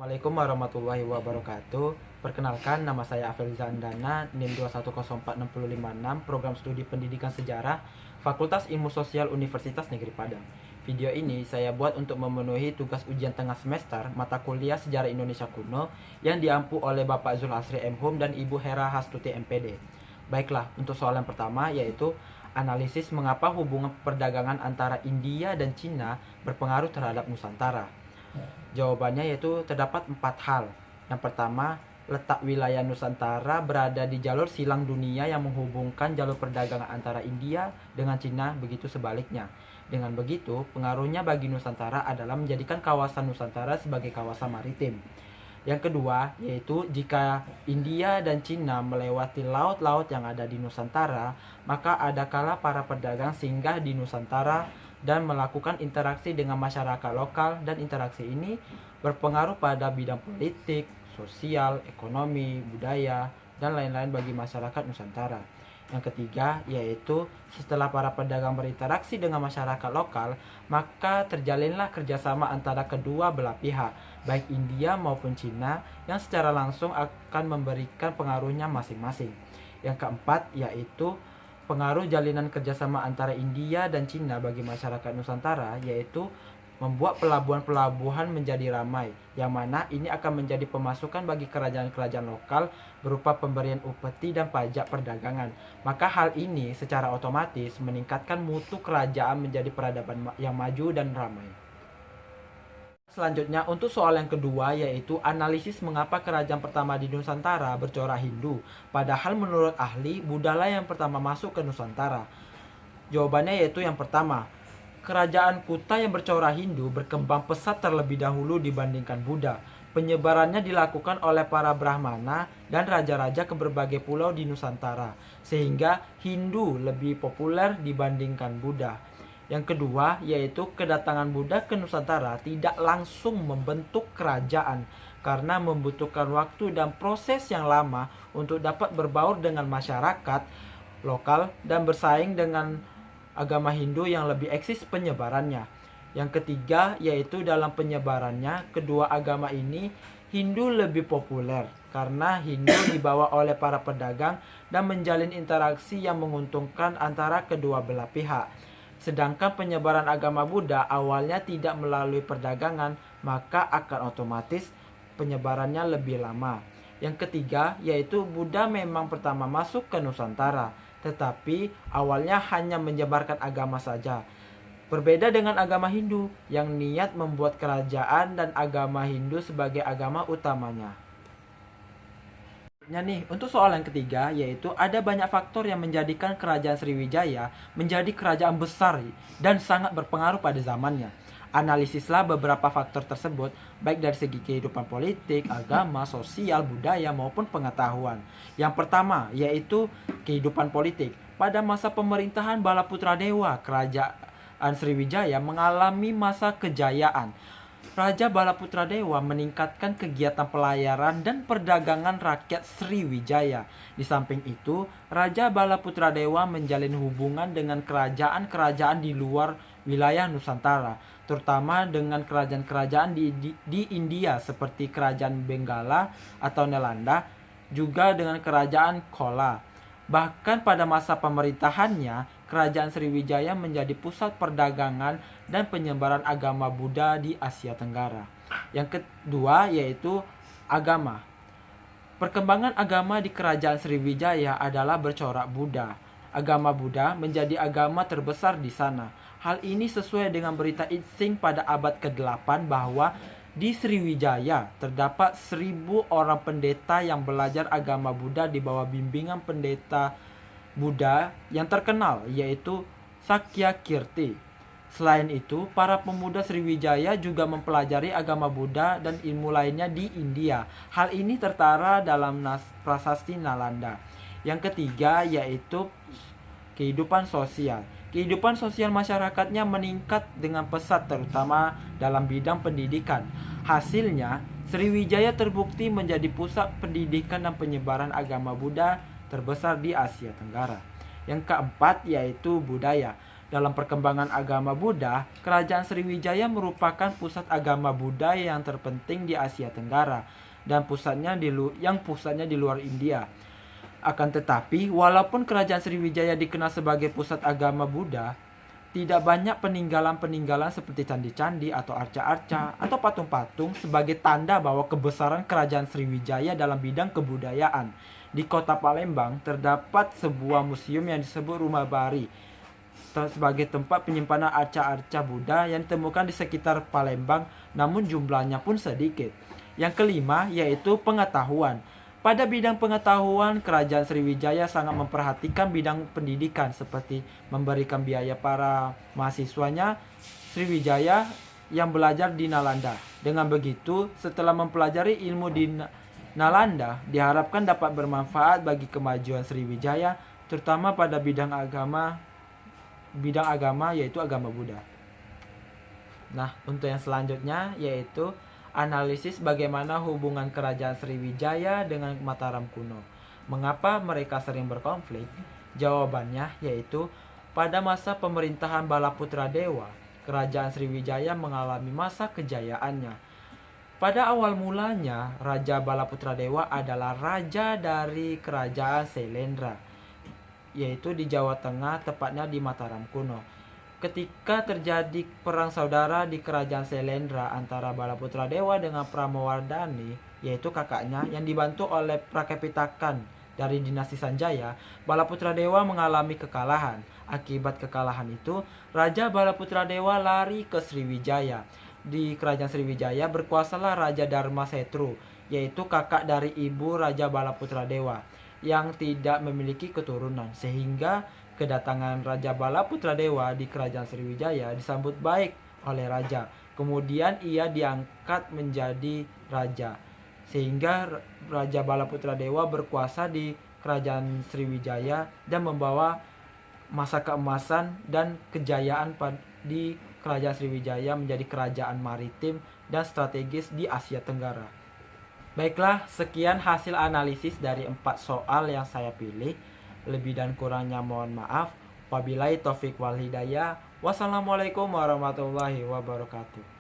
Assalamualaikum warahmatullahi wabarakatuh. Perkenalkan, nama saya Afel Zandana, NIM 2104656, Program Studi Pendidikan Sejarah, Fakultas Ilmu Sosial Universitas Negeri Padang. Video ini saya buat untuk memenuhi tugas ujian tengah semester mata kuliah Sejarah Indonesia Kuno yang diampu oleh Bapak Zulhasri M. Hum dan Ibu Hera Hastuti MPD. Baiklah, untuk soal yang pertama yaitu analisis mengapa hubungan perdagangan antara India dan Cina berpengaruh terhadap Nusantara. Jawabannya yaitu terdapat 4 hal. Yang pertama, letak wilayah Nusantara berada di jalur silang dunia yang menghubungkan jalur perdagangan antara India dengan Cina, begitu sebaliknya. Dengan begitu, pengaruhnya bagi Nusantara adalah menjadikan kawasan Nusantara sebagai kawasan maritim. Yang kedua, yaitu jika India dan Cina melewati laut-laut yang ada di Nusantara, maka ada kala para pedagang singgah di Nusantara dan melakukan interaksi dengan masyarakat lokal, dan interaksi ini berpengaruh pada bidang politik, sosial, ekonomi, budaya, dan lain-lain bagi masyarakat Nusantara. Yang ketiga, yaitu setelah para pedagang berinteraksi dengan masyarakat lokal, maka terjalinlah kerjasama antara kedua belah pihak, baik India maupun Cina, yang secara langsung akan memberikan pengaruhnya masing-masing. Yang keempat, yaitu pengaruh jalinan kerjasama antara India dan Cina bagi masyarakat Nusantara, yaitu membuat pelabuhan-pelabuhan menjadi ramai, yang mana ini akan menjadi pemasukan bagi kerajaan-kerajaan lokal berupa pemberian upeti dan pajak perdagangan. Maka hal ini secara otomatis meningkatkan mutu kerajaan menjadi peradaban yang maju dan ramai. Selanjutnya, untuk soal yang kedua yaitu analisis mengapa kerajaan pertama di Nusantara bercorak Hindu, padahal menurut ahli Buddha lah yang pertama masuk ke Nusantara. Jawabannya yaitu yang pertama, kerajaan Kuta yang bercorak Hindu berkembang pesat terlebih dahulu dibandingkan Buddha. Penyebarannya dilakukan oleh para Brahmana dan raja-raja ke berbagai pulau di Nusantara, sehingga Hindu lebih populer dibandingkan Buddha. Yang kedua, yaitu kedatangan Buddha ke Nusantara tidak langsung membentuk kerajaan karena membutuhkan waktu dan proses yang lama untuk dapat berbaur dengan masyarakat lokal dan bersaing dengan agama Hindu yang lebih eksis penyebarannya. Yang ketiga, yaitu dalam penyebarannya, kedua agama ini Hindu lebih populer karena Hindu dibawa oleh para pedagang dan menjalin interaksi yang menguntungkan antara kedua belah pihak. Sedangkan penyebaran agama Buddha awalnya tidak melalui perdagangan, maka akan otomatis penyebarannya lebih lama. Yang ketiga, yaitu Buddha memang pertama masuk ke Nusantara, tetapi awalnya hanya menyebarkan agama saja. Berbeda dengan agama Hindu, yang niat membuat kerajaan dan agama Hindu sebagai agama utamanya. Untuk soal yang ketiga, yaitu ada banyak faktor yang menjadikan kerajaan Sriwijaya menjadi kerajaan besar dan sangat berpengaruh pada zamannya. Analisislah beberapa faktor tersebut, baik dari segi kehidupan politik, agama, sosial, budaya, maupun pengetahuan. Yang pertama, yaitu kehidupan politik. Pada masa pemerintahan Balaputradewa, kerajaan Sriwijaya mengalami masa kejayaan. Raja Balaputradewa meningkatkan kegiatan pelayaran dan perdagangan rakyat Sriwijaya. Di samping itu, Raja Balaputradewa menjalin hubungan dengan kerajaan-kerajaan di luar wilayah Nusantara, terutama dengan kerajaan-kerajaan di India seperti Kerajaan Benggala atau Nalanda, juga dengan Kerajaan Chola. Bahkan pada masa pemerintahannya, Kerajaan Sriwijaya menjadi pusat perdagangan dan penyebaran agama Buddha di Asia Tenggara. Yang kedua yaitu agama. Perkembangan agama di Kerajaan Sriwijaya adalah bercorak Buddha. Agama Buddha menjadi agama terbesar di sana. Hal ini sesuai dengan berita Itsing pada abad ke-8 bahwa di Sriwijaya terdapat 1.000 orang pendeta yang belajar agama Buddha di bawah bimbingan pendeta Buddha yang terkenal, yaitu Sakyakirti. Selain itu, para pemuda Sriwijaya juga mempelajari agama Buddha dan ilmu lainnya di India. Hal ini tertara dalam prasasti Nalanda. Yang ketiga yaitu kehidupan sosial. Kehidupan sosial masyarakatnya meningkat dengan pesat, terutama dalam bidang pendidikan. Hasilnya, Sriwijaya terbukti menjadi pusat pendidikan dan penyebaran agama Buddha terbesar di Asia Tenggara. Yang keempat yaitu budaya. Dalam perkembangan agama Buddha, Kerajaan Sriwijaya merupakan pusat agama Buddha yang terpenting di Asia Tenggara dan pusatnya di luar India. Akan tetapi, walaupun Kerajaan Sriwijaya dikenal sebagai pusat agama Buddha, tidak banyak peninggalan-peninggalan seperti candi-candi atau arca-arca atau patung-patung sebagai tanda bahwa kebesaran Kerajaan Sriwijaya dalam bidang kebudayaan. Di kota Palembang terdapat sebuah museum yang disebut Rumah Bari sebagai tempat penyimpanan arca-arca Buddha yang ditemukan di sekitar Palembang, namun jumlahnya pun sedikit. Yang kelima yaitu pengetahuan. Pada bidang pengetahuan, Kerajaan Sriwijaya sangat memperhatikan bidang pendidikan seperti memberikan biaya para mahasiswanya Sriwijaya yang belajar di Nalanda. Dengan begitu, setelah mempelajari ilmu di Nalanda, diharapkan dapat bermanfaat bagi kemajuan Sriwijaya, terutama pada bidang agama yaitu agama Buddha. Nah, untuk yang selanjutnya yaitu analisis bagaimana hubungan Kerajaan Sriwijaya dengan Mataram kuno. Mengapa mereka sering berkonflik? Jawabannya yaitu pada masa pemerintahan Balaputra Dewa, Kerajaan Sriwijaya mengalami masa kejayaannya. Pada awal mulanya, Raja Balaputra Dewa adalah raja dari Kerajaan Sailendra, yaitu di Jawa Tengah, tepatnya di Mataram kuno. Ketika terjadi perang saudara di Kerajaan Sailendra antara Balaputra Dewa dengan Pramawardhani, yaitu kakaknya, yang dibantu oleh Prakapitakan dari dinasti Sanjaya, Balaputra Dewa mengalami kekalahan. Akibat kekalahan itu, Raja Balaputra Dewa lari ke Sriwijaya. Di Kerajaan Sriwijaya berkuasalah Raja Dharma Setru, yaitu kakak dari ibu Raja Balaputra Dewa, yang tidak memiliki keturunan, sehingga kedatangan Raja Balaputra Dewa di Kerajaan Sriwijaya disambut baik oleh raja. Kemudian ia diangkat menjadi raja, sehingga Raja Balaputra Dewa berkuasa di Kerajaan Sriwijaya dan membawa masa keemasan dan kejayaan di Kerajaan Sriwijaya menjadi kerajaan maritim dan strategis di Asia Tenggara. Baiklah, sekian hasil analisis dari 4 soal yang saya pilih. Lebih dan kurangnya mohon maaf. Wabillahi taufik wal hidayah. Wassalamualaikum warahmatullahi wabarakatuh.